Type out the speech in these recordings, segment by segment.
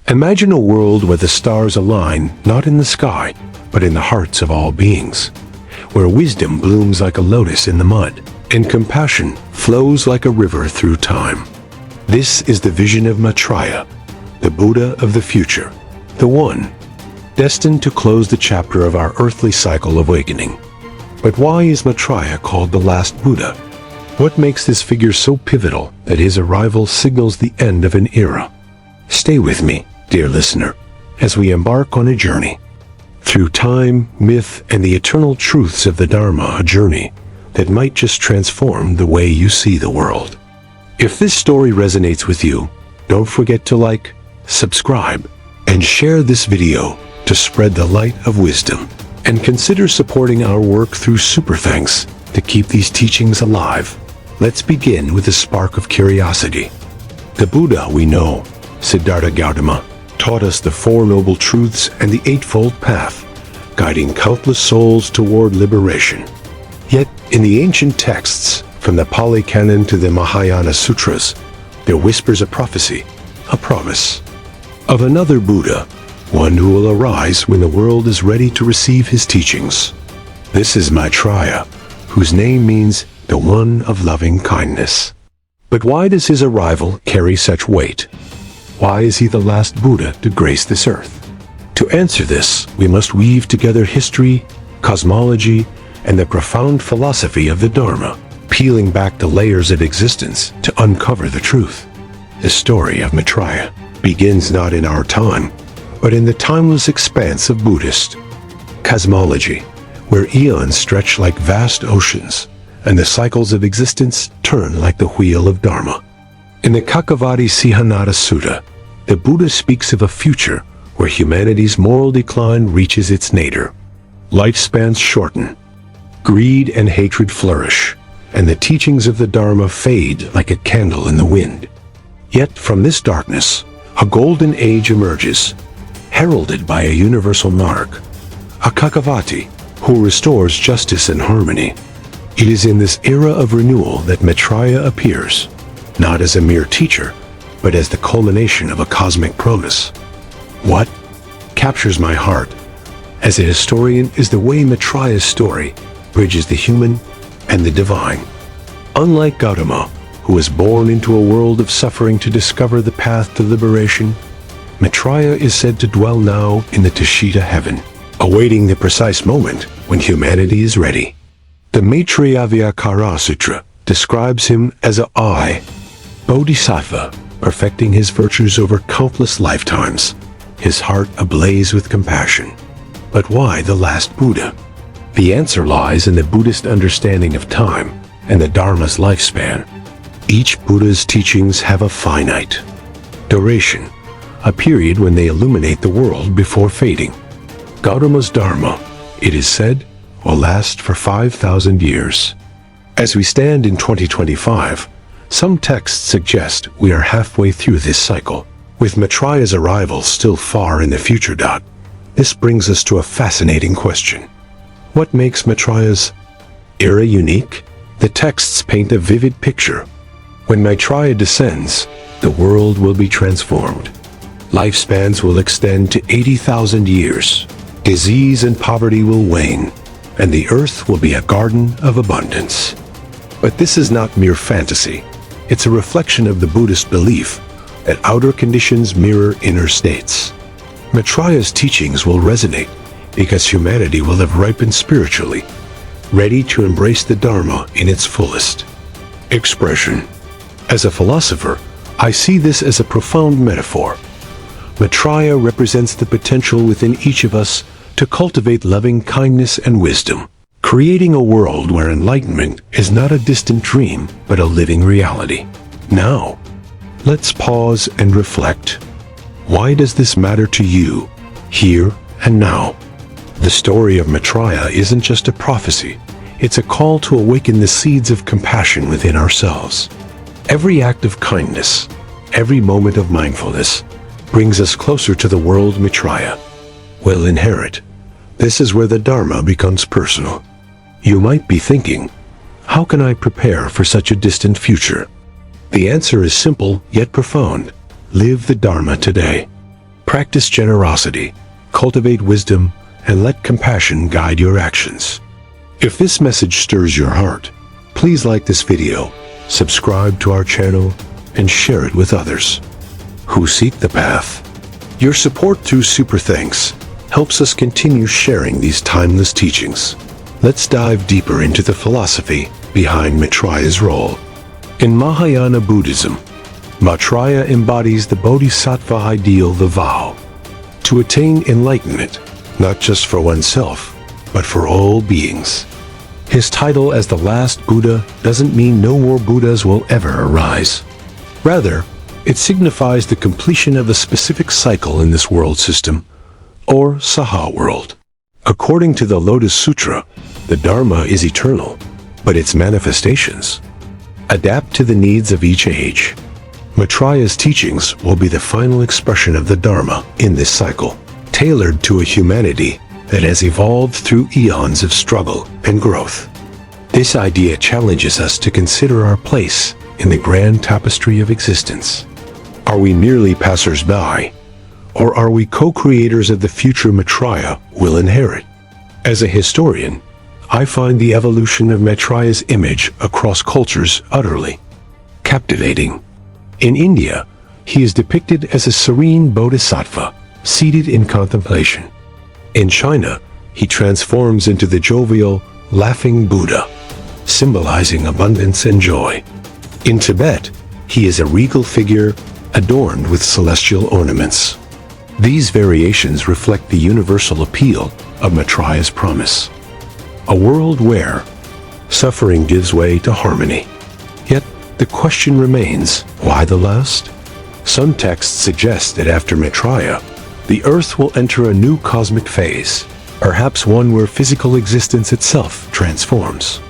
Imagine a world where the stars align not in the sky, but in the hearts of all beings, where wisdom blooms like a lotus in the mud, and compassion flows like a river through time. This is the vision of Maitreya, the Buddha of the future, the one destined to close the chapter of our earthly cycle of awakening. But why is Maitreya called the last Buddha? What makes this figure so pivotal that his arrival signals the end of an era? Stay with me, dear listener, as we embark on a journey through time, myth, and the eternal truths of the Dharma, a journey that might just transform the way you see the world. If this story resonates with you, don't forget to like, subscribe, and share this video to spread the light of wisdom. And consider supporting our work through super thanks to keep these teachings alive. Let's begin with a spark of curiosity. The Buddha we know, Siddhartha Gautama, taught us the Four Noble Truths and the Eightfold Path, guiding countless souls toward liberation. Yet, in the ancient texts, from the Pali Canon to the Mahayana Sutras, there whispers a prophecy, a promise, of another Buddha, one who will arise when the world is ready to receive his teachings. This is Maitreya, whose name means the one of loving kindness. But why does his arrival carry such weight? Why is he the last Buddha to grace this earth? To answer this, we must weave together history, cosmology, and the profound philosophy of the Dharma, peeling back the layers of existence to uncover the truth. The story of Maitreya begins not in our time, but in the timeless expanse of Buddhist cosmology, where eons stretch like vast oceans, and the cycles of existence turn like the wheel of Dharma. In the Kakavati Sihanata Sutta, the Buddha speaks of a future where humanity's moral decline reaches its nadir. Lifespans shorten, greed and hatred flourish, and the teachings of the Dharma fade like a candle in the wind. Yet from this darkness, a golden age emerges, heralded by a universal monarch, a Kakavati, who restores justice and harmony. It is in this era of renewal that Maitreya appears, not as a mere teacher, but as the culmination of a cosmic promise. What captures my heart as a historian is the way Maitreya's story bridges the human and the divine. Unlike Gautama, who was born into a world of suffering to discover the path to liberation, Maitreya is said to dwell now in the Tushita heaven, awaiting the precise moment when humanity is ready. The Maitreya Vyakara Sutra describes him as a I, Bodhisattva, perfecting his virtues over countless lifetimes, his heart ablaze with compassion. But why the last Buddha? The answer lies in the Buddhist understanding of time and the Dharma's lifespan. Each Buddha's teachings have a finite duration, a period when they illuminate the world before fading. Gautama's Dharma, it is said, will last for 5,000 years. As we stand in 2025, some texts suggest we are halfway through this cycle, with Maitreya's arrival still far in the future. This brings us to a fascinating question. What makes Maitreya's era unique? The texts paint a vivid picture. When Maitreya descends, the world will be transformed. Lifespans will extend to 80,000 years. Disease and poverty will wane, and the earth will be a garden of abundance. But this is not mere fantasy. It's a reflection of the Buddhist belief that outer conditions mirror inner states. Maitreya's teachings will resonate because humanity will have ripened spiritually, ready to embrace the Dharma in its fullest expression. As a philosopher, I see this as a profound metaphor. Maitreya represents the potential within each of us to cultivate loving kindness and wisdom, creating a world where enlightenment is not a distant dream, but a living reality. Now, let's pause and reflect. Why does this matter to you, here and now? The story of Maitreya isn't just a prophecy. It's a call to awaken the seeds of compassion within ourselves. Every act of kindness, every moment of mindfulness, brings us closer to the world Maitreya will inherit. This is where the Dharma becomes personal. You might be thinking, how can I prepare for such a distant future? The answer is simple yet profound. Live the Dharma today. Practice generosity, cultivate wisdom, and let compassion guide your actions. If this message stirs your heart, please like this video, subscribe to our channel, and share it with others who seek the path. Your support through Super Thanks helps us continue sharing these timeless teachings. Let's dive deeper into the philosophy behind Maitreya's role. In Mahayana Buddhism, Maitreya embodies the bodhisattva ideal, the vow to attain enlightenment, not just for oneself, but for all beings. His title as the last Buddha doesn't mean no more Buddhas will ever arise. Rather, it signifies the completion of a specific cycle in this world system, or Saha world. According to the Lotus Sutra, the Dharma is eternal, but its manifestations adapt to the needs of each age. Maitreya's teachings will be the final expression of the Dharma in this cycle, tailored to a humanity that has evolved through eons of struggle and growth. This idea challenges us to consider our place in the grand tapestry of existence. Are we merely passers-by, or are we co-creators of the future Maitreya will inherit? As a historian, I find the evolution of Maitreya's image across cultures utterly captivating. In India, he is depicted as a serene bodhisattva, seated in contemplation. In China, he transforms into the jovial, laughing Buddha, symbolizing abundance and joy. In Tibet, he is a regal figure adorned with celestial ornaments. These variations reflect the universal appeal of Maitreya's promise. A world where suffering gives way to harmony. Yet, the question remains, why the last? Some texts suggest that after Maitreya, the earth will enter a new cosmic phase, perhaps one where physical existence itself transforms.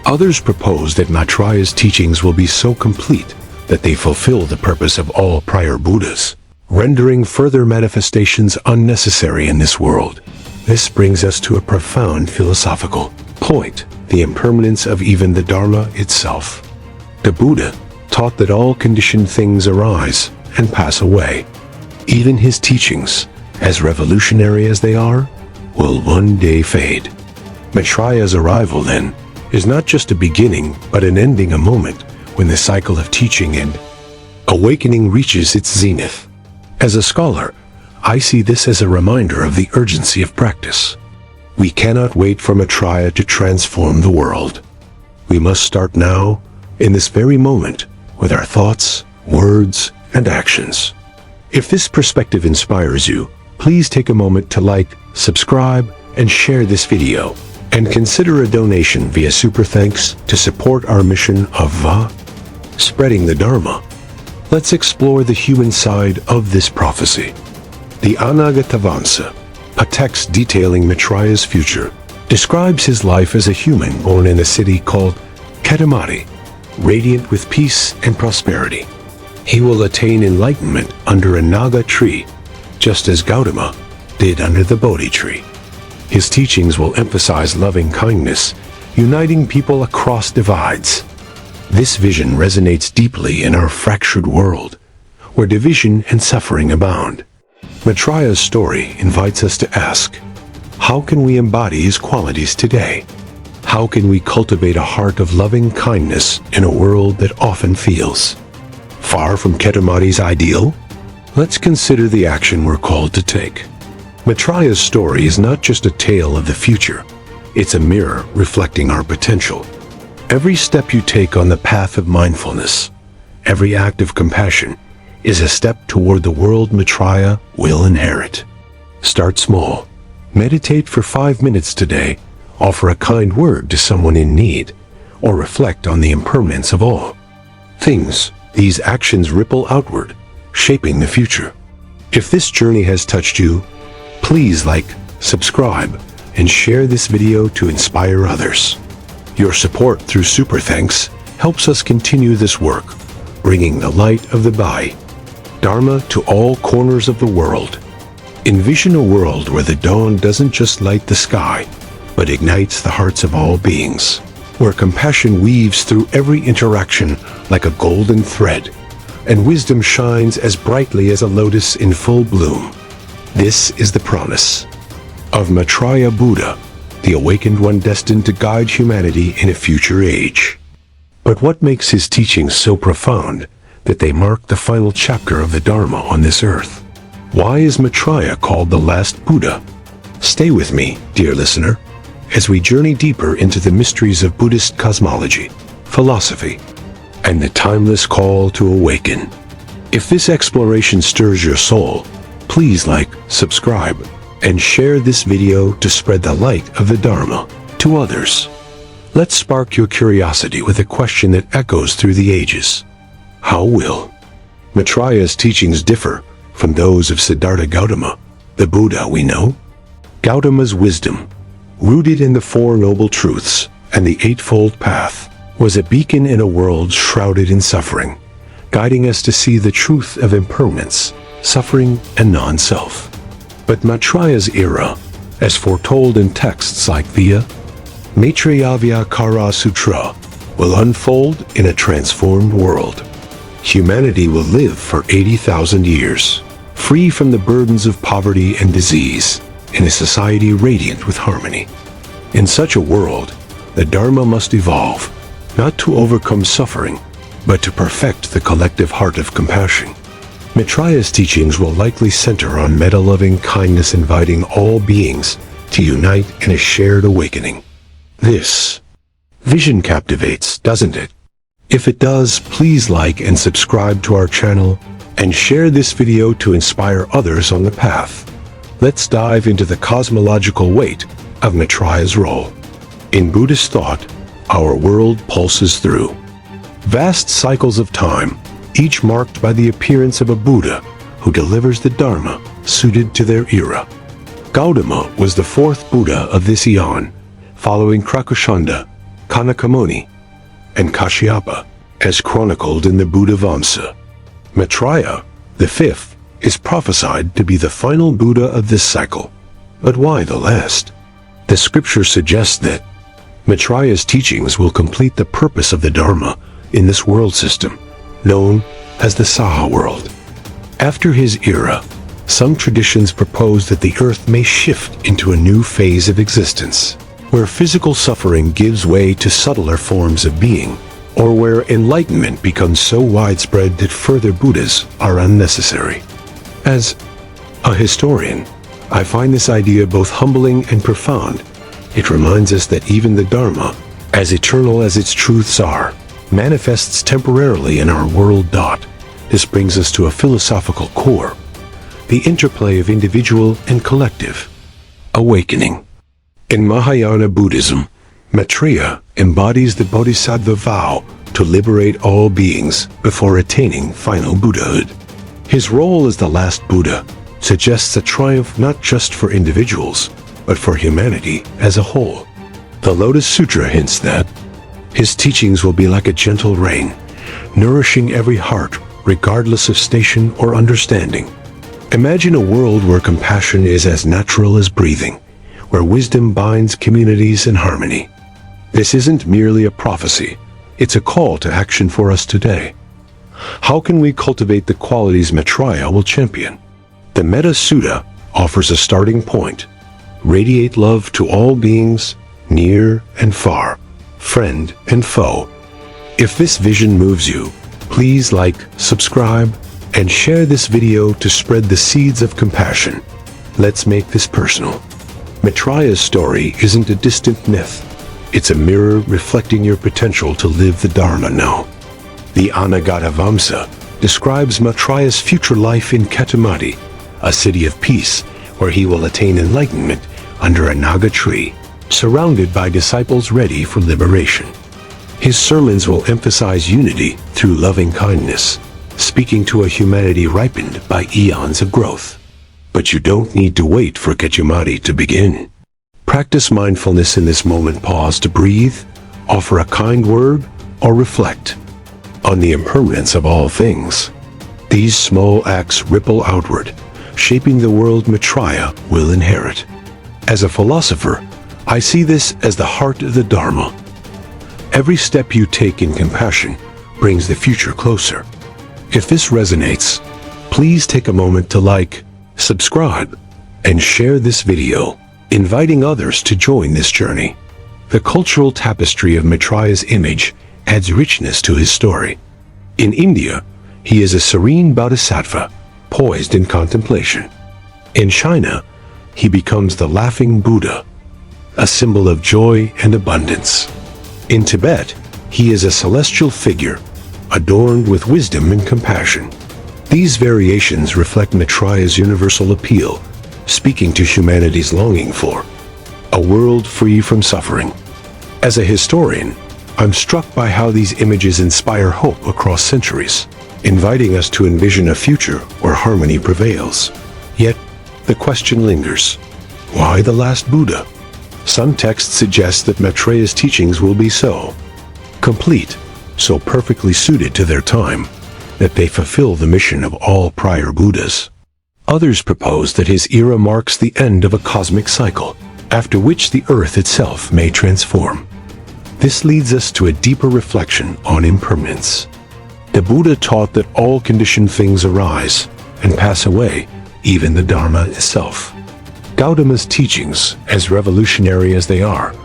Others propose that Maitreya's teachings will be so complete that they fulfill the purpose of all prior Buddhas, rendering further manifestations unnecessary in this world. This brings us to a profound philosophical point, the impermanence of even the Dharma itself. The Buddha taught that all conditioned things arise and pass away. Even his teachings, as revolutionary as they are, will one day fade. Maitreya's arrival, then, is not just a beginning, but an ending, a moment when the cycle of teaching and awakening reaches its zenith. As a scholar, I see this as a reminder of the urgency of practice. We cannot wait for Maitreya to transform the world. We must start now, in this very moment, with our thoughts, words, and actions. If this perspective inspires you, please take a moment to like, subscribe, and share this video, and consider a donation via Super Thanks to support our mission of spreading the Dharma. Let's explore the human side of this prophecy. The Anagatavansa, a text detailing Maitreya's future, describes his life as a human born in a city called Katamati, radiant with peace and prosperity. He will attain enlightenment under a Naga tree, just as Gautama did under the Bodhi tree. His teachings will emphasize loving kindness, uniting people across divides. This vision resonates deeply in our fractured world, where division and suffering abound. Maitreya's story invites us to ask, how can we embody his qualities today? How can we cultivate a heart of loving kindness in a world that often feels far from Katamati's ideal? Let's consider the action we're called to take. Maitreya's story is not just a tale of the future, it's a mirror reflecting our potential. Every step you take on the path of mindfulness, every act of compassion, is a step toward the world Maitreya will inherit. Start small. Meditate for 5 minutes today, offer a kind word to someone in need, or reflect on the impermanence of all things. These actions ripple outward, shaping the future. If this journey has touched you, please like, subscribe, and share this video to inspire others. Your support through Super Thanks helps us continue this work, bringing the light of the Dharma to all corners of the world. Envision a world where the dawn doesn't just light the sky, but ignites the hearts of all beings, where compassion weaves through every interaction like a golden thread, and wisdom shines as brightly as a lotus in full bloom. This is the promise of Maitreya Buddha, the awakened one destined to guide humanity in a future age. But what makes his teachings so profound that they mark the final chapter of the Dharma on this earth? Why is Maitreya called the last Buddha? Stay with me, dear listener, as we journey deeper into the mysteries of Buddhist cosmology, philosophy, and the timeless call to awaken. If this exploration stirs your soul, please like, subscribe, and share this video to spread the light of the Dharma to others. Let's spark your curiosity with a question that echoes through the ages. How will Maitreya's teachings differ from those of Siddhartha Gautama, the Buddha we know? Gautama's wisdom, rooted in the Four Noble Truths and the Eightfold Path, was a beacon in a world shrouded in suffering, guiding us to see the truth of impermanence, suffering, and non-self. But Maitreya's era, as foretold in texts like the Maitreya Kara Sutra, will unfold in a transformed world. Humanity will live for 80,000 years, free from the burdens of poverty and disease, in a society radiant with harmony. In such a world, the Dharma must evolve, not to overcome suffering, but to perfect the collective heart of compassion. Maitreya's teachings will likely center on metta-loving kindness, inviting all beings to unite in a shared awakening. This vision captivates, doesn't it? If it does, please like and subscribe to our channel and share this video to inspire others on the path. Let's dive into the cosmological weight of Maitreya's role. In Buddhist thought, our world pulses through vast cycles of time, each marked by the appearance of a Buddha who delivers the Dharma suited to their era. Gautama was the fourth Buddha of this eon, following Krakushanda, Kanakamuni, and Kashyapa, as chronicled in the Buddha Vamsa. Maitreya, the fifth, is prophesied to be the final Buddha of this cycle. But why the last? The scripture suggests that Maitreya's teachings will complete the purpose of the Dharma in this world system, known as the Saha world. After his era, some traditions propose that the earth may shift into a new phase of existence, where physical suffering gives way to subtler forms of being, or where enlightenment becomes so widespread that further Buddhas are unnecessary. As a historian, I find this idea both humbling and profound. It reminds us that even the Dharma, as eternal as its truths are, manifests temporarily in our world. This brings us to a philosophical core: the interplay of individual and collective awakening. In Mahayana Buddhism, Maitreya embodies the Bodhisattva vow to liberate all beings before attaining final Buddhahood. His role as the last Buddha suggests a triumph not just for individuals, but for humanity as a whole. The Lotus Sutra hints that his teachings will be like a gentle rain, nourishing every heart regardless of station or understanding. Imagine a world where compassion is as natural as breathing, where wisdom binds communities in harmony. This isn't merely a prophecy, it's a call to action for us today. How can we cultivate the qualities Maitreya will champion? The Metta Sutta offers a starting point: radiate love to all beings, near and far, friend and foe. If this vision moves you, please like, subscribe, and share this video to spread the seeds of compassion. Let's make this personal. Maitreya's story isn't a distant myth. It's a mirror reflecting your potential to live the Dharma now. The Anagata Vamsa describes Maitreya's future life in Katumati, a city of peace where he will attain enlightenment under a Naga tree, surrounded by disciples ready for liberation. His sermons will emphasize unity through loving kindness, speaking to a humanity ripened by eons of growth. But you don't need to wait for Katumati to begin. Practice mindfulness in this moment. Pause to breathe, offer a kind word, or reflect on the impermanence of all things. These small acts ripple outward, shaping the world Maitreya will inherit. As a philosopher, I see this as the heart of the Dharma. Every step you take in compassion brings the future closer. If this resonates, please take a moment to like, subscribe, and share this video, inviting others to join this journey. The cultural tapestry of Maitreya's image adds richness to his story. In India, he is a serene bodhisattva, poised in contemplation. In China, he becomes the laughing Buddha, a symbol of joy and abundance. In Tibet, he is a celestial figure, adorned with wisdom and compassion. These variations reflect Maitreya's universal appeal, speaking to humanity's longing for a world free from suffering. As a historian, I'm struck by how these images inspire hope across centuries, inviting us to envision a future where harmony prevails. Yet, the question lingers: why the last Buddha? Some texts suggest that Maitreya's teachings will be so complete, so perfectly suited to their time, that they fulfill the mission of all prior Buddhas. Others propose that his era marks the end of a cosmic cycle, after which the earth itself may transform. This leads us to a deeper reflection on impermanence. The Buddha taught that all conditioned things arise and pass away, even the Dharma itself. Gautama's teachings, as revolutionary as they are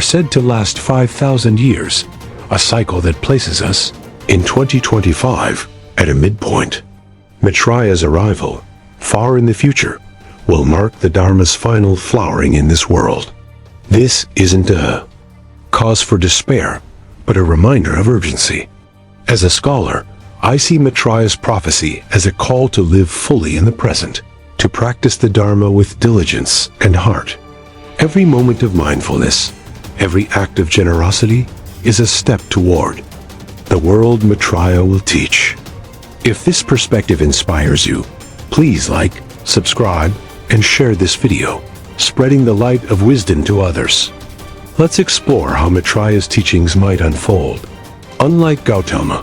said to last 5,000 years, a cycle that places us, in 2025, at a midpoint. Maitreya's arrival, far in the future, will mark the Dharma's final flowering in this world. This isn't a cause for despair, but a reminder of urgency. As a scholar, I see Maitreya's prophecy as a call to live fully in the present, to practice the Dharma with diligence and heart. Every moment of mindfulness, every act of generosity, is a step toward the world Maitreya will teach. If this perspective inspires you, please like, subscribe, and share this video, spreading the light of wisdom to others. Let's explore how Maitreya's teachings might unfold. Unlike Gautama,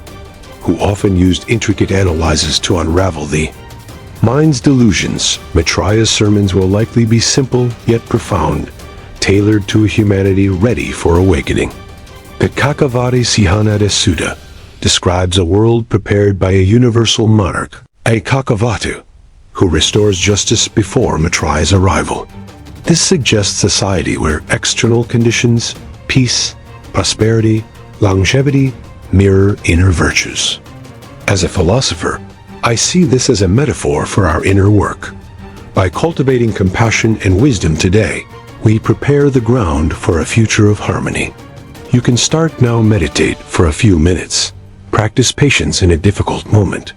who often used intricate analyses to unravel the mind's delusions, Maitreya's sermons will likely be simple yet profound, tailored to a humanity ready for awakening. The Kakavati Sihanada Sutta describes a world prepared by a universal monarch, a Kakavatu, who restores justice before Maitreya's arrival. This suggests a society where external conditions, peace, prosperity, longevity, mirror inner virtues. As a philosopher, I see this as a metaphor for our inner work. By cultivating compassion and wisdom today, we prepare the ground for a future of harmony. You can start now. Meditate for a few minutes, practice patience in a difficult moment,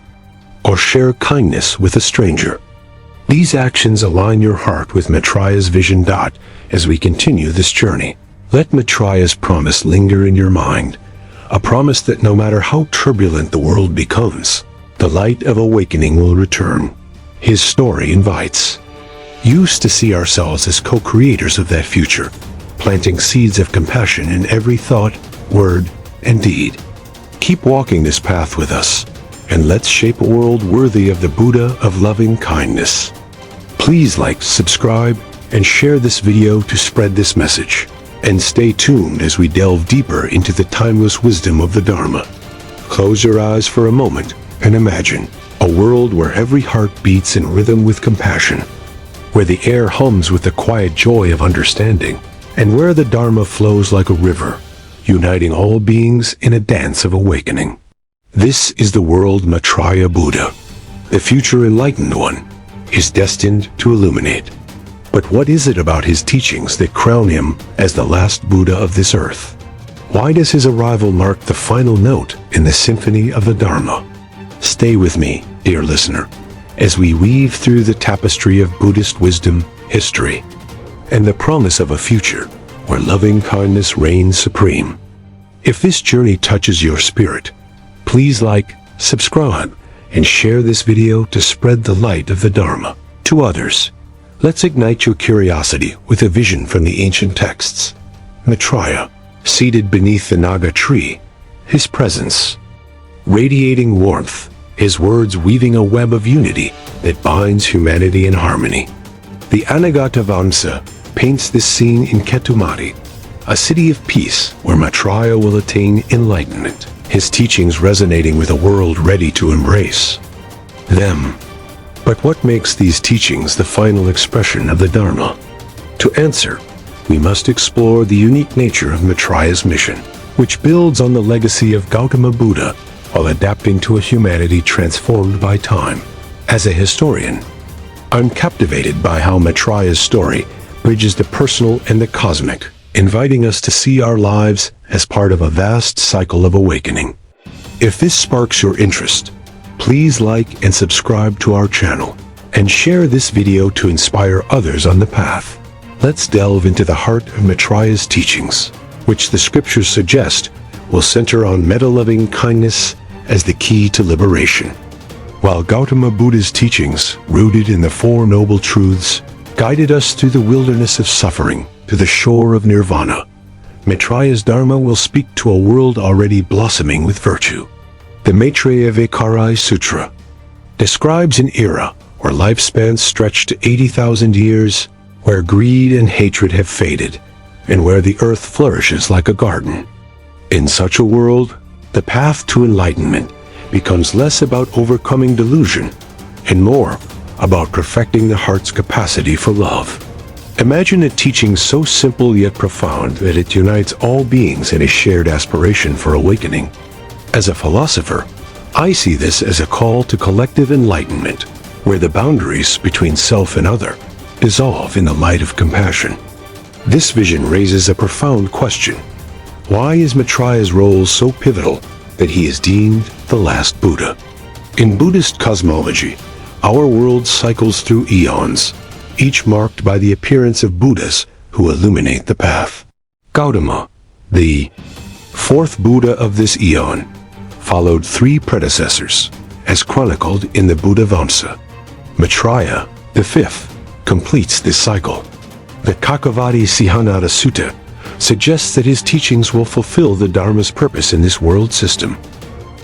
or share kindness with a stranger. These actions align your heart with Maitreya's vision. As we continue this journey, let Maitreya's promise linger in your mind, a promise that no matter how turbulent the world becomes, the light of awakening will return. His story invites us to see ourselves as co-creators of that future, planting seeds of compassion in every thought, word, and deed. Keep walking this path with us, and let's shape a world worthy of the Buddha of loving kindness. Please like, subscribe, and share this video to spread this message. And stay tuned as we delve deeper into the timeless wisdom of the Dharma. Close your eyes for a moment and imagine a world where every heart beats in rhythm with compassion, where the air hums with the quiet joy of understanding, and where the Dharma flows like a river, uniting all beings in a dance of awakening. This is the world Maitreya Buddha, the future enlightened one, is destined to illuminate. But what is it about his teachings that crown him as the last Buddha of this earth? Why does his arrival mark the final note in the symphony of the Dharma? Stay with me, dear listener, as we weave through the tapestry of Buddhist wisdom, history, and the promise of a future where loving kindness reigns supreme. If this journey touches your spirit, please like, subscribe, and share this video to spread the light of the Dharma to others. Let's ignite your curiosity with a vision from the ancient texts. Maitreya, seated beneath the Naga tree, his presence radiating warmth, his words weaving a web of unity that binds humanity in harmony. The Anagatavamsa paints this scene in Ketumati, a city of peace where Maitreya will attain enlightenment. his teachings resonating with a world ready to embrace them. But what makes these teachings the final expression of the Dharma? To answer, we must explore the unique nature of Maitreya's mission, which builds on the legacy of Gautama Buddha while adapting to a humanity transformed by time. As a historian, I'm captivated by how Maitreya's story bridges the personal and the cosmic, inviting us to see our lives as part of a vast cycle of awakening. If this sparks your interest, please like and subscribe to our channel, and share this video to inspire others on the path. Let's delve into the heart of Maitreya's teachings, which the scriptures suggest will center on metta-loving kindness as the key to liberation. While Gautama Buddha's teachings, rooted in the Four Noble Truths, guided us through the wilderness of suffering to the shore of Nirvana, Maitreya's Dharma will speak to a world already blossoming with virtue. The Maitreya Vajrayana Sutra describes an era where lifespans stretch to 80,000 years, where greed and hatred have faded, and where the earth flourishes like a garden. In such a world, the path to enlightenment becomes less about overcoming delusion and more about perfecting the heart's capacity for love. Imagine a teaching so simple yet profound that it unites all beings in a shared aspiration for awakening. As a philosopher, I see this as a call to collective enlightenment, where the boundaries between self and other dissolve in the light of compassion. This vision raises a profound question. Why is Maitreya's role so pivotal that he is deemed the last Buddha? In Buddhist cosmology, our world cycles through eons, each marked by the appearance of Buddhas who illuminate the path. Gautama, the fourth Buddha of this eon, followed three predecessors, as chronicled in the Buddha Vamsa. Maitreya, the fifth, completes this cycle. The Kakavati Sihanada Sutta suggests that his teachings will fulfill the Dharma's purpose in this world system,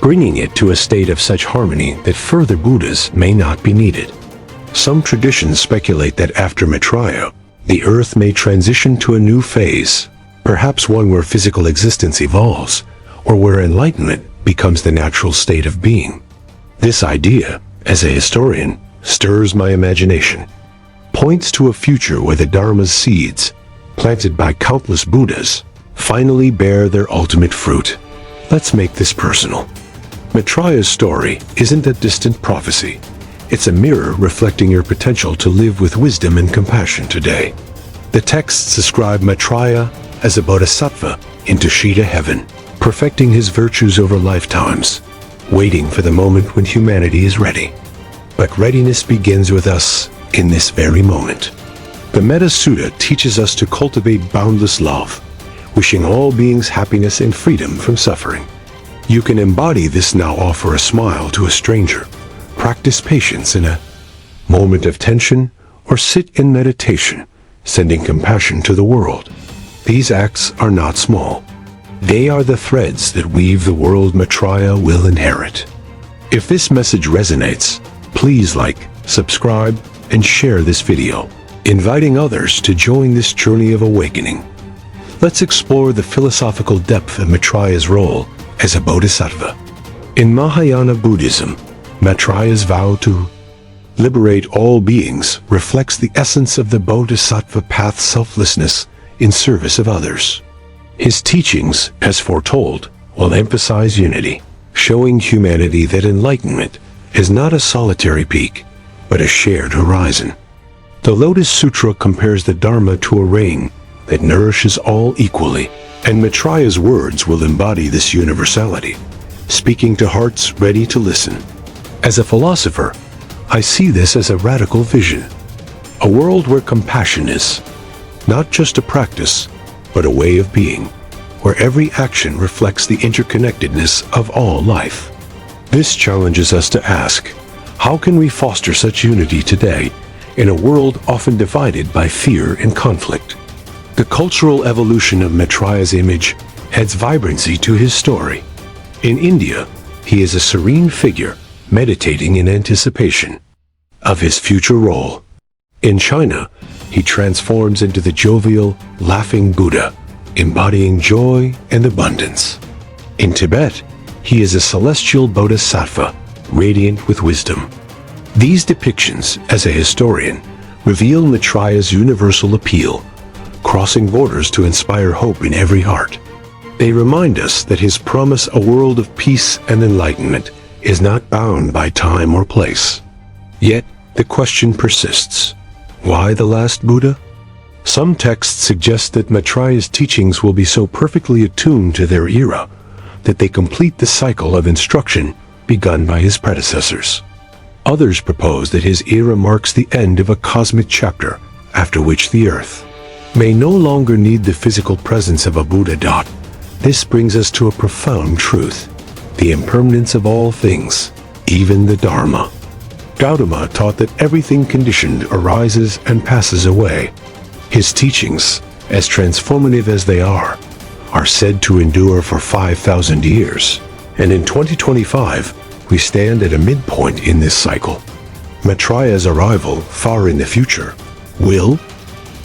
bringing it to a state of such harmony that further Buddhas may not be needed. Some traditions speculate that after Maitreya, the earth may transition to a new phase, perhaps one where physical existence evolves, or where enlightenment becomes the natural state of being. This idea, as a historian, stirs my imagination, points to a future where the Dharma's seeds, planted by countless Buddhas, finally bear their ultimate fruit. Let's make this personal. Maitreya's story isn't a distant prophecy. It's a mirror reflecting your potential to live with wisdom and compassion today. The texts ascribe Maitreya as a bodhisattva in Tushita heaven, perfecting his virtues over lifetimes, waiting for the moment when humanity is ready. But readiness begins with us in this very moment. The Metta Sutta teaches us to cultivate boundless love, wishing all beings happiness and freedom from suffering. You can embody this now. Offer a smile to a stranger, practice patience in a moment of tension, or sit in meditation, sending compassion to the world. These acts are not small. They are the threads that weave the world Maitreya will inherit. If this message resonates, please like, subscribe, and share this video, inviting others to join this journey of awakening. Let's explore the philosophical depth of Maitreya's role as a bodhisattva. In Mahayana Buddhism, Maitreya's vow to liberate all beings reflects the essence of the bodhisattva path's selflessness in service of others. His teachings, as foretold, will emphasize unity, showing humanity that enlightenment is not a solitary peak, but a shared horizon. The Lotus Sutra compares the Dharma to a rain that nourishes all equally, and Maitreya's words will embody this universality, speaking to hearts ready to listen. As a philosopher, I see this as a radical vision, a world where compassion is not just a practice, but a way of being, where every action reflects the interconnectedness of all life. This challenges us to ask, how can we foster such unity today in a world often divided by fear and conflict? The cultural evolution of Maitreya's image adds vibrancy to his story. In India, he is a serene figure meditating in anticipation of his future role. In China, he transforms into the jovial, laughing Buddha, embodying joy and abundance. In Tibet, He is a celestial bodhisattva, radiant with wisdom. These depictions, as a historian, reveal Maitreya's universal appeal, crossing borders to inspire hope in every heart. They remind us that his promise a world of peace and enlightenment is not bound by time or place. Yet, the question persists. Why the last Buddha? Some texts suggest that Maitreya's teachings will be so perfectly attuned to their era that they complete the cycle of instruction begun by his predecessors. Others propose that his era marks the end of a cosmic chapter, after which the earth may no longer need the physical presence of a Buddha. This brings us to a profound truth: the impermanence of all things, even the Dharma. Gautama taught that everything conditioned arises and passes away. His teachings, as transformative as they are said to endure for 5,000 years. And in 2025, we stand at a midpoint in this cycle. Maitreya's arrival, far in the future, will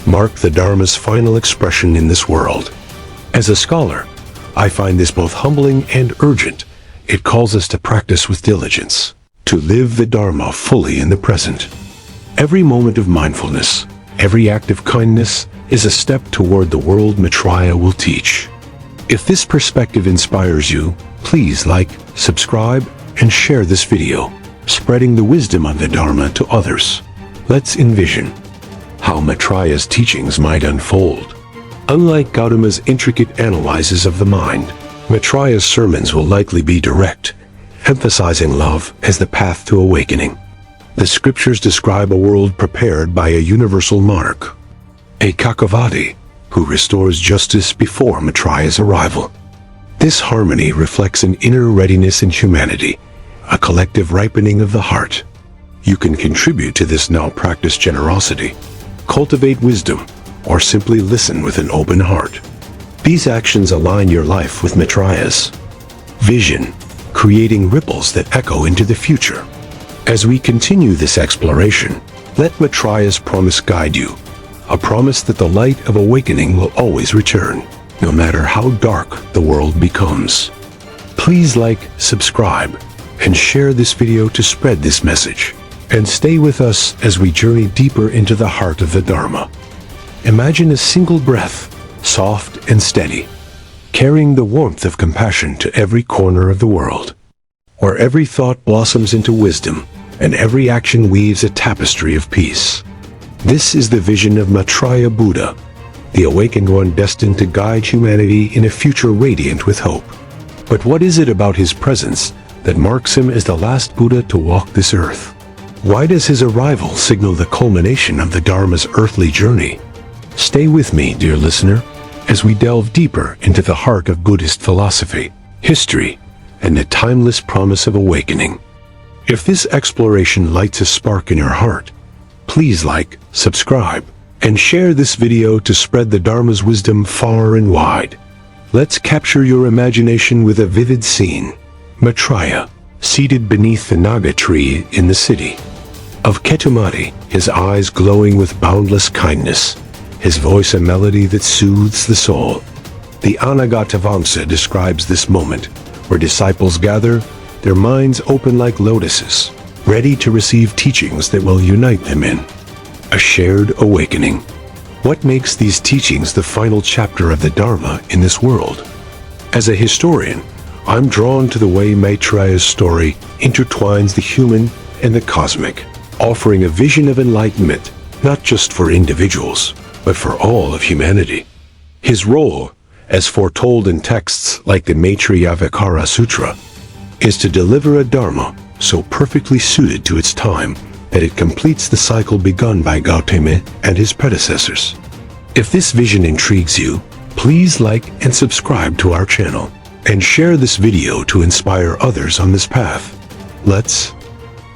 mark the Dharma's final expression in this world. As a scholar, I find this both humbling and urgent. It calls us to practice with diligence, to live the Dharma fully in the present. Every moment of mindfulness, every act of kindness is a step toward the world Maitreya will teach. If this perspective inspires you, please like, subscribe, and share this video, spreading the wisdom of the Dharma to others. Let's envision how Maitreya's teachings might unfold. Unlike Gautama's intricate analyses of the mind, Maitreya's sermons will likely be direct, emphasizing love as the path to awakening. The scriptures describe a world prepared by a universal monarch, a Kakavati, who restores justice before Maitreya's arrival. This harmony reflects an inner readiness in humanity, a collective ripening of the heart. You can contribute to this now practiced generosity, cultivate wisdom, or simply listen with an open heart. These actions align your life with Maitreya's vision, creating ripples that echo into the future. As we continue this exploration, let Maitreya's promise guide you, a promise that the light of awakening will always return, no matter how dark the world becomes. Please like, subscribe, and share this video to spread this message. And stay with us as we journey deeper into the heart of the Dharma. Imagine a single breath, soft and steady, carrying the warmth of compassion to every corner of the world, where every thought blossoms into wisdom and every action weaves a tapestry of peace. This is the vision of Maitreya Buddha, the awakened one destined to guide humanity in a future radiant with hope. But what is it about his presence that marks him as the last Buddha to walk this earth? Why does his arrival signal the culmination of the Dharma's earthly journey? Stay with me, dear listener, as we delve deeper into the heart of Buddhist philosophy, history, and the timeless promise of awakening. If this exploration lights a spark in your heart, please like, subscribe, and share this video to spread the Dharma's wisdom far and wide. Let's capture your imagination with a vivid scene. Maitreya, seated beneath the Naga tree in the city of Ketumati, his eyes glowing with boundless kindness, his voice a melody that soothes the soul. The Anagatavamsa describes this moment, where disciples gather, their minds open like lotuses, ready to receive teachings that will unite them in a shared awakening. What makes these teachings the final chapter of the Dharma in this world? As a historian, I'm drawn to the way Maitreya's story intertwines the human and the cosmic, offering a vision of enlightenment not just for individuals, but for all of humanity. His role, as foretold in texts like the Maitreya Sutra, is to deliver a Dharma so perfectly suited to its time that it completes the cycle begun by Gautama and his predecessors. If this vision intrigues you, please like and subscribe to our channel, and share this video to inspire others on this path. Let's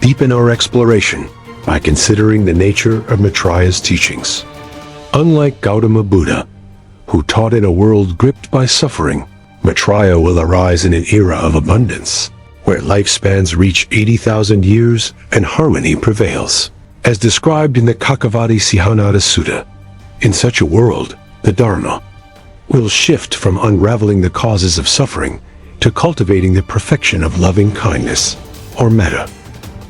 deepen our exploration by considering the nature of Maitreya's teachings. Unlike Gautama Buddha, who taught in a world gripped by suffering, Maitreya will arise in an era of abundance, where lifespans reach 80,000 years and harmony prevails, as described in the Kakavati Sihanada Sutta. In such a world, the Dharma will shift from unraveling the causes of suffering to cultivating the perfection of loving kindness, or metta.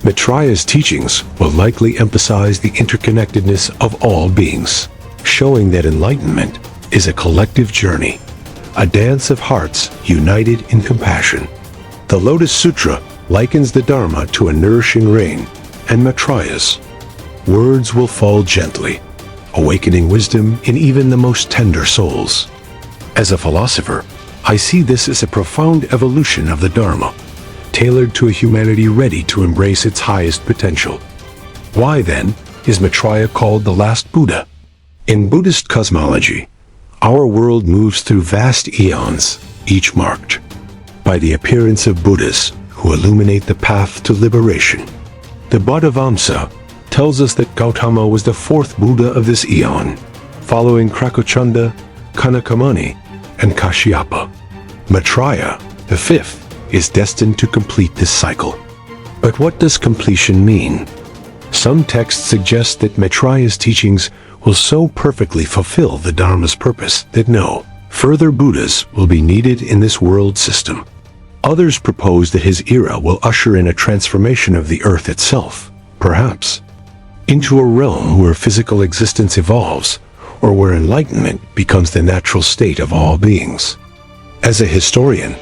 Maitreya's teachings will likely emphasize the interconnectedness of all beings, showing that enlightenment is a collective journey, a dance of hearts united in compassion. The Lotus Sutra likens the Dharma to a nourishing rain, and Maitreya's words will fall gently, awakening wisdom in even the most tender souls. As a philosopher, I see this as a profound evolution of the Dharma, tailored to a humanity ready to embrace its highest potential. Why, then, is Maitreya called the last Buddha? In Buddhist cosmology, our world moves through vast eons, each marked by the appearance of Buddhas who illuminate the path to liberation. The Bhagavad tells us that Gautama was the fourth Buddha of this eon, following Krakochanda, Kanakamani, and Kashyapa. Maitreya, the fifth, is destined to complete this cycle. But what does completion mean? Some texts suggest that Maitreya's teachings will so perfectly fulfill the Dharma's purpose that no further Buddhas will be needed in this world system. Others propose that his era will usher in a transformation of the earth itself, perhaps into a realm where physical existence evolves, or where enlightenment becomes the natural state of all beings. As a historian,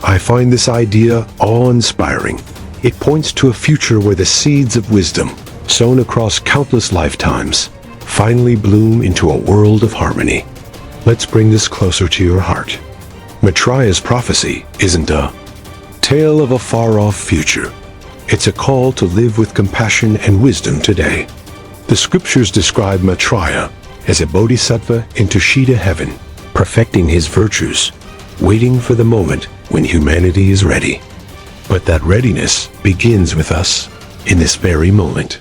I find this idea awe-inspiring. It points to a future where the seeds of wisdom, sown across countless lifetimes, finally bloom into a world of harmony. Let's bring this closer to your heart. Maitreya's prophecy isn't a tale of a far-off future. It's a call to live with compassion and wisdom today. The scriptures describe Maitreya as a bodhisattva in Tushita heaven, perfecting his virtues, waiting for the moment when humanity is ready. But that readiness begins with us in this very moment.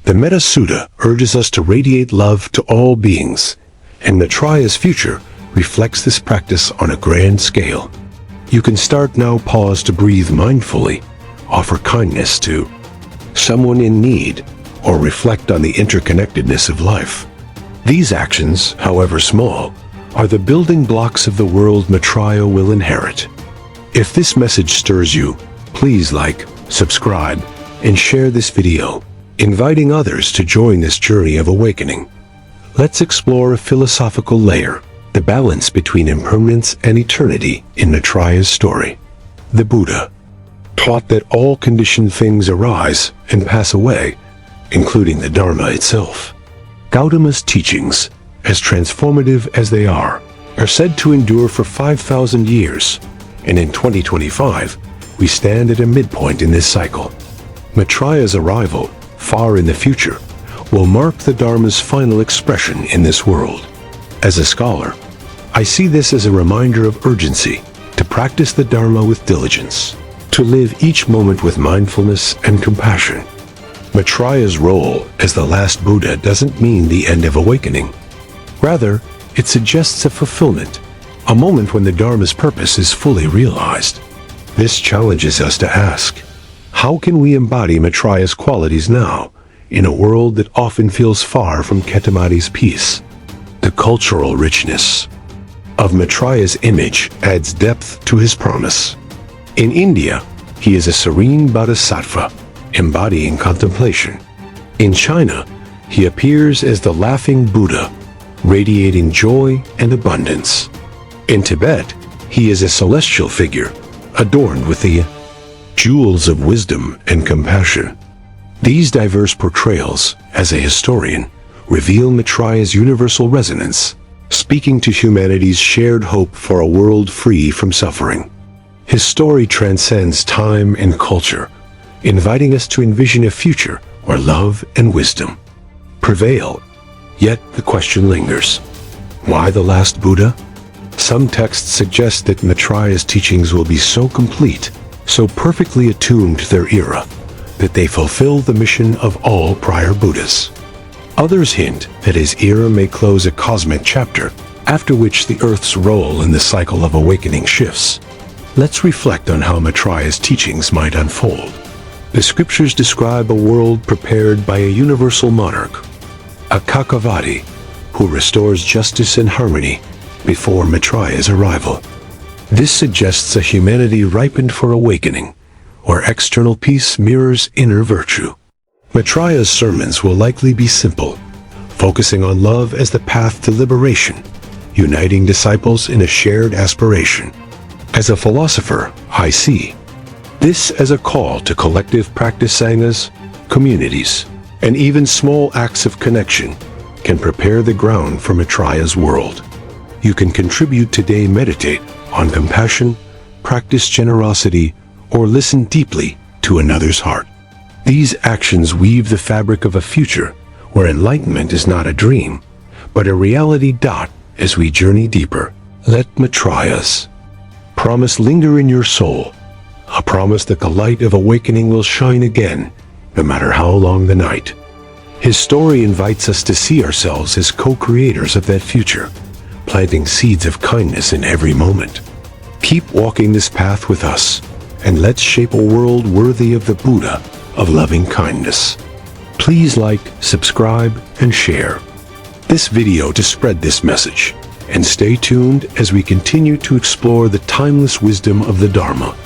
The Metta Sutta urges us to radiate love to all beings, and Maitreya's future reflects this practice on a grand scale. You can start now. Pause to breathe mindfully, offer kindness to someone in need, or reflect on the interconnectedness of life. These actions, however small, are the building blocks of the world Maitreya will inherit. If this message stirs you, please like, subscribe, and share this video, inviting others to join this journey of awakening. Let's explore a philosophical layer, the balance between impermanence and eternity in Maitreya's story. The Buddha taught that all conditioned things arise and pass away, including the Dharma itself. Gautama's teachings, as transformative as they are said to endure for 5,000 years, and in 2025, we stand at a midpoint in this cycle. Maitreya's arrival, far in the future, will mark the Dharma's final expression in this world. As a scholar, I see this as a reminder of urgency, to practice the Dharma with diligence, to live each moment with mindfulness and compassion. Maitreya's role as the last Buddha doesn't mean the end of awakening. Rather, it suggests a fulfillment, a moment when the Dharma's purpose is fully realized. This challenges us to ask, how can we embody Maitreya's qualities now, in a world that often feels far from Ketamati's peace? The cultural richness of Maitreya's image adds depth to his promise. In India, he is a serene bodhisattva, embodying contemplation. In China, he appears as the laughing Buddha, radiating joy and abundance. In Tibet, he is a celestial figure, adorned with the jewels of wisdom and compassion. These diverse portrayals, as a historian, reveal Maitreya's universal resonance, speaking to humanity's shared hope for a world free from suffering. His story transcends time and culture, inviting us to envision a future where love and wisdom prevail. Yet the question lingers, why the last Buddha? Some texts suggest that Maitreya's teachings will be so complete, so perfectly attuned to their era, that they fulfill the mission of all prior Buddhas. Others hint that his era may close a cosmic chapter, after which the Earth's role in the cycle of awakening shifts. Let's reflect on how Maitreya's teachings might unfold. The scriptures describe a world prepared by a universal monarch, a Kakavati, who restores justice and harmony before Maitreya's arrival. This suggests a humanity ripened for awakening, where external peace mirrors inner virtue. Maitreya's sermons will likely be simple, focusing on love as the path to liberation, uniting disciples in a shared aspiration. As a philosopher, I see this as a call to collective practice. Sanghas, communities, and even small acts of connection can prepare the ground for Maitreya's world. You can contribute today. Meditate on compassion, practice generosity, or listen deeply to another's heart. These actions weave the fabric of a future where enlightenment is not a dream, but a reality. As we journey deeper, let Maitreya's promise linger in your soul, a promise that the light of awakening will shine again, no matter how long the night. His story invites us to see ourselves as co-creators of that future, planting seeds of kindness in every moment. Keep walking this path with us, and let's shape a world worthy of the Buddha of loving kindness. Please like, subscribe, and share this video to spread this message, and stay tuned as we continue to explore the timeless wisdom of the Dharma.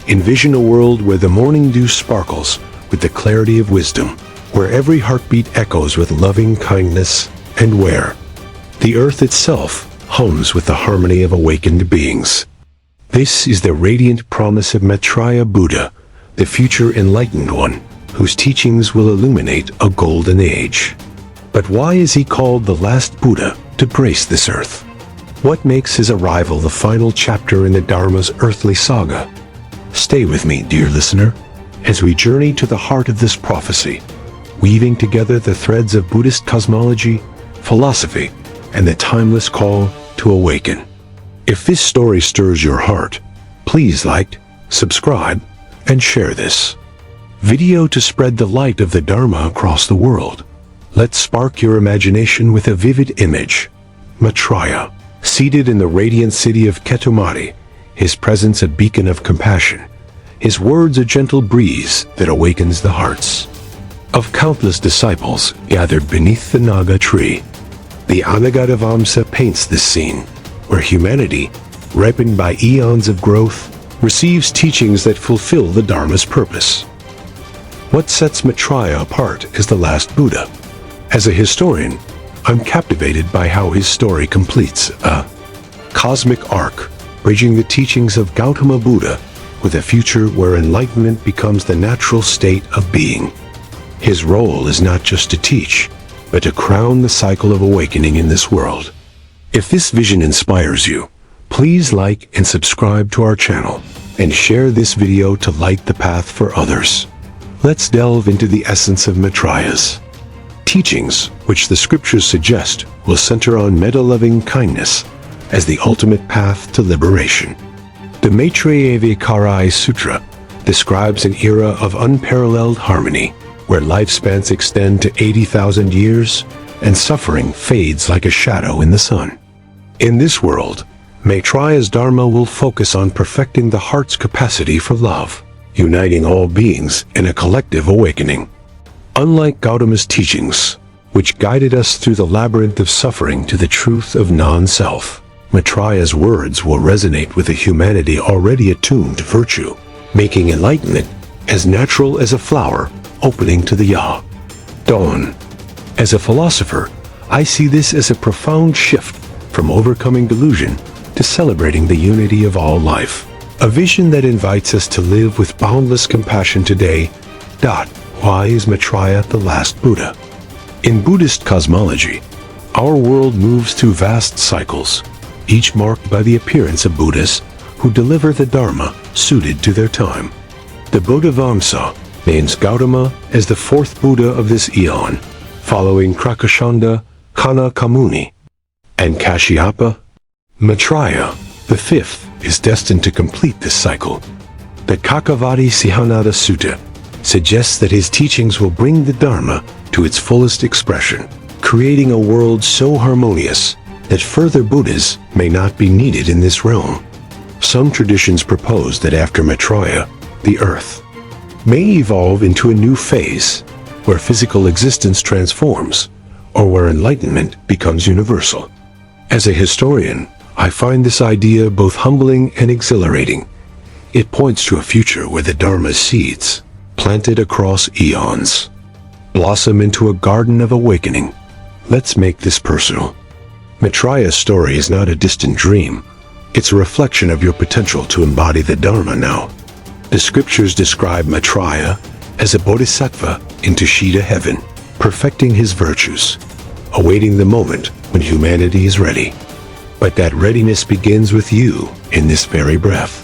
Envision a world where the morning dew sparkles with the clarity of wisdom, where every heartbeat echoes with loving kindness, and where the earth itself hums with the harmony of awakened beings. This is the radiant promise of Maitreya Buddha, the future enlightened one, whose teachings will illuminate a golden age. But why is he called the last Buddha to grace this earth? What makes his arrival the final chapter in the Dharma's earthly saga? Stay with me, dear listener, as we journey to the heart of this prophecy, weaving together the threads of Buddhist cosmology, philosophy, and the timeless call to awaken. If this story stirs your heart, please like, subscribe, and share this video to spread the light of the Dharma across the world. Let's spark your imagination with a vivid image. Maitreya, seated in the radiant city of Ketumati, his presence a beacon of compassion, his words a gentle breeze that awakens the hearts of countless disciples gathered beneath the Naga tree. The Anagatavamsa paints this scene, where humanity, ripened by eons of growth, receives teachings that fulfill the Dharma's purpose. What sets Maitreya apart as the last Buddha? As a historian, I'm captivated by how his story completes a cosmic arc, bridging the teachings of Gautama Buddha with a future where enlightenment becomes the natural state of being. His role is not just to teach, but to crown the cycle of awakening in this world. If this vision inspires you, please like and subscribe to our channel, and share this video to light the path for others. Let's delve into the essence of Maitreya's teachings, which the scriptures suggest will center on metta-loving kindness as the ultimate path to liberation. The Maitreya Vajrayana Sutra describes an era of unparalleled harmony, where lifespans extend to 80,000 years and suffering fades like a shadow in the sun. In this world, Maitreya's Dharma will focus on perfecting the heart's capacity for love, uniting all beings in a collective awakening. Unlike Gautama's teachings, which guided us through the labyrinth of suffering to the truth of non-self, Maitreya's words will resonate with a humanity already attuned to virtue, making enlightenment as natural as a flower opening to the dawn. As a philosopher, I see this as a profound shift from overcoming delusion to celebrating the unity of all life, a vision that invites us to live with boundless compassion today. Why is Maitreya the last Buddha? In Buddhist cosmology, our world moves through vast cycles, each marked by the appearance of Buddhas who deliver the Dharma suited to their time. The Bodhivamsa names Gautama as the fourth Buddha of this eon, following Krakashanda, Kanakamuni, and Kashyapa. Maitreya, the fifth, is destined to complete this cycle. The Kakavati Sihanada Sutta suggests that his teachings will bring the Dharma to its fullest expression, creating a world so harmonious that further Buddhas may not be needed in this realm. Some traditions propose that after Maitreya, the earth may evolve into a new phase, where physical existence transforms, or where enlightenment becomes universal. As a historian, I find this idea both humbling and exhilarating. It points to a future where the Dharma's seeds, planted across eons, blossom into a garden of awakening. Let's make this personal. Maitreya's story is not a distant dream. It's a reflection of your potential to embody the Dharma now. The scriptures describe Maitreya as a bodhisattva in Tushita heaven, perfecting his virtues, awaiting the moment when humanity is ready. But that readiness begins with you in this very breath.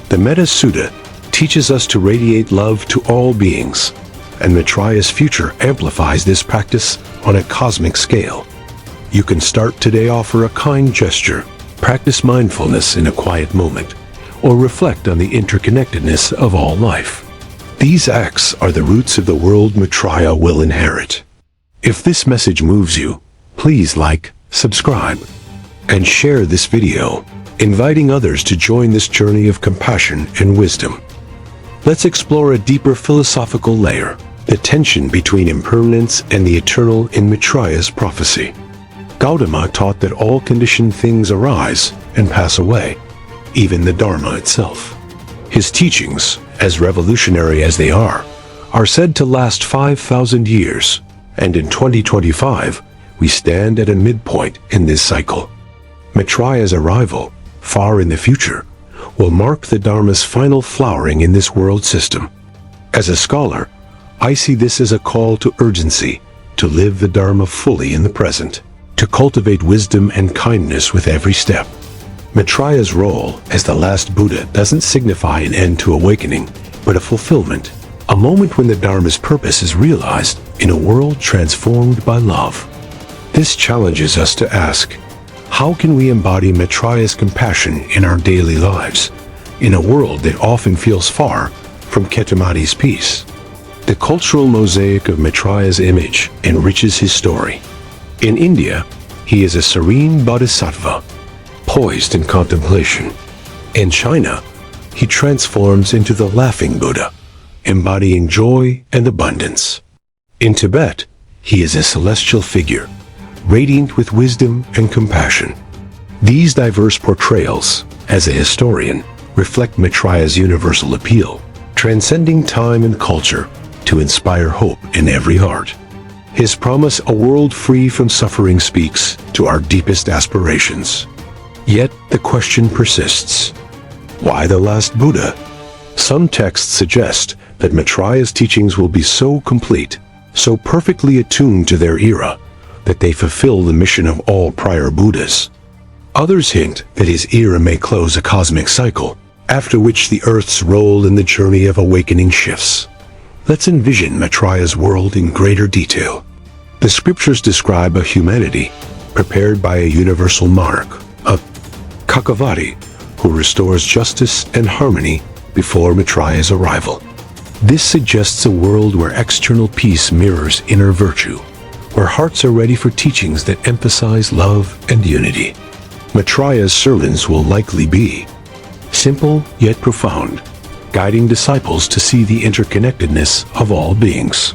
The Metta Sutta teaches us to radiate love to all beings, and Maitreya's future amplifies this practice on a cosmic scale. You can start today, offer a kind gesture, practice mindfulness in a quiet moment, or reflect on the interconnectedness of all life. These acts are the roots of the world Maitreya will inherit. If this message moves you, please like, subscribe, and share this video, inviting others to join this journey of compassion and wisdom. Let's explore a deeper philosophical layer, the tension between impermanence and the eternal in Maitreya's prophecy. Gautama taught that all conditioned things arise and pass away, even the Dharma itself. His teachings, as revolutionary as they are said to last 5,000 years, and in 2025, we stand at a midpoint in this cycle. Maitreya's arrival, far in the future, will mark the Dharma's final flowering in this world system. As a scholar, I see this as a call to urgency, to live the Dharma fully in the present, to cultivate wisdom and kindness with every step. Maitreya's role as the last Buddha doesn't signify an end to awakening, but a fulfillment, a moment when the Dharma's purpose is realized in a world transformed by love. This challenges us to ask, how can we embody Maitreya's compassion in our daily lives, in a world that often feels far from Ketumati's peace? The cultural mosaic of Maitreya's image enriches his story. In India, he is a serene bodhisattva, poised in contemplation. In China, he transforms into the laughing Buddha, embodying joy and abundance. In Tibet, he is a celestial figure, radiant with wisdom and compassion. These diverse portrayals, as a historian, reflect Maitreya's universal appeal, transcending time and culture to inspire hope in every heart. His promise, a world free from suffering, speaks to our deepest aspirations. Yet the question persists. Why the last Buddha? Some texts suggest that Maitreya's teachings will be so complete, so perfectly attuned to their era, that they fulfill the mission of all prior Buddhas. Others hint that his era may close a cosmic cycle, after which the Earth's role in the journey of awakening shifts. Let's envision Maitreya's world in greater detail. The scriptures describe a humanity prepared by a universal monarch, a Kakavati, who restores justice and harmony before Maitreya's arrival. This suggests a world where external peace mirrors inner virtue, where hearts are ready for teachings that emphasize love and unity. Maitreya's sermons will likely be simple yet profound, guiding disciples to see the interconnectedness of all beings.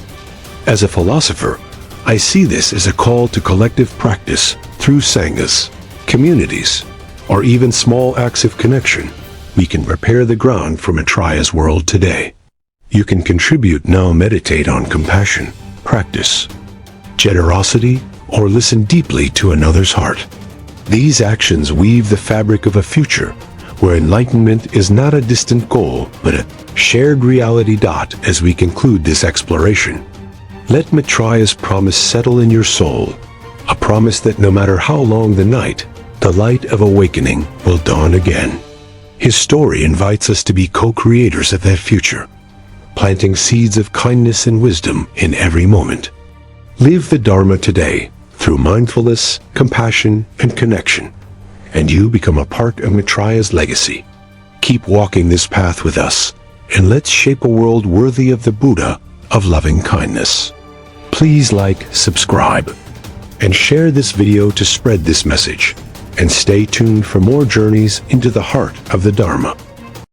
As a philosopher, I see this as a call to collective practice through sanghas, communities, or even small acts of connection. We can prepare the ground for Maitreya's world today. You can contribute now, meditate on compassion, practice generosity, or listen deeply to another's heart. These actions weave the fabric of a future where enlightenment is not a distant goal, but a shared reality. As we conclude this exploration, let Maitreya's promise settle in your soul, a promise that no matter how long the night, the light of awakening will dawn again. His story invites us to be co-creators of that future, planting seeds of kindness and wisdom in every moment. Live the Dharma today through mindfulness, compassion, and connection, and you become a part of Maitreya's legacy. Keep walking this path with us, and let's shape a world worthy of the Buddha of loving kindness. Please like, subscribe, and share this video to spread this message, and stay tuned for more journeys into the heart of the Dharma.